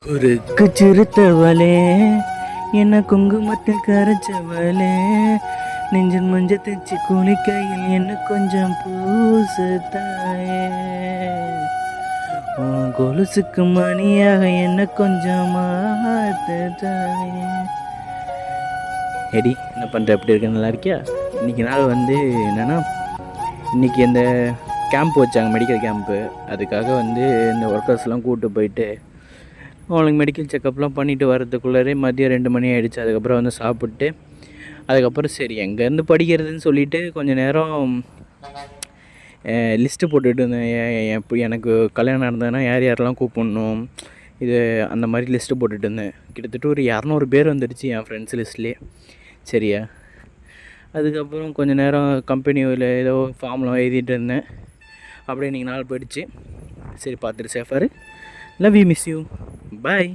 குறுக்கு சிறுத்தவளே என்ன குங்குமத்தில் கரைச்சவளே நெஞ்சில் மஞ்சள் தைச்சு குளிக்கையில் என்ன கொஞ்சம் பூசு தாயே உன் கொலுசுக்கு மணியாக என்ன கொஞ்சம் மாத்து தாயே. எடி என்ன பண்ணுற, எப்படி இருக்க, நல்லா இருக்கியா? இன்றைக்கி நாள் வந்து என்னென்னா, இன்றைக்கி அந்த கேம்ப் வச்சாங்க, மெடிக்கல் கேம்ப்பு. அதுக்காக வந்து இந்த ஒர்க்கர்ஸ்லாம் கூப்பிட்டு போயிட்டு அவங்களுக்கு மெடிக்கல் செக்கப்லாம் பண்ணிவிட்டு வரதுக்குள்ளே மதியம் 2 மணி ஆகிடுச்சு. அதுக்கப்புறம் வந்து சாப்பிட்டு அதுக்கப்புறம் சரி எங்கேருந்து படிக்கிறதுன்னு சொல்லிவிட்டு கொஞ்சம் நேரம் லிஸ்ட்டு போட்டுட்டு இருந்தேன். எப்படி எனக்கு கல்யாணம் நடந்ததுன்னா யார் யாரெல்லாம் கூப்பிட்ணும், இது அந்த மாதிரி லிஸ்ட்டு போட்டுட்டு இருந்தேன். கிட்டத்தட்ட ஒரு 200 பேர் வந்துடுச்சு என் ஃப்ரெண்ட்ஸ் லிஸ்ட்லேயே. சரியா, அதுக்கப்புறம் கொஞ்சம் நேரம் கம்பெனியில் ஏதோ ஃபார்ம்லாம் எழுதிட்டு இருந்தேன். அப்படியே இன்றைக்கி நாள் போயிடுச்சு. சரி, பார்த்துட்டு சேஃபாரு. Love you, miss you, bye.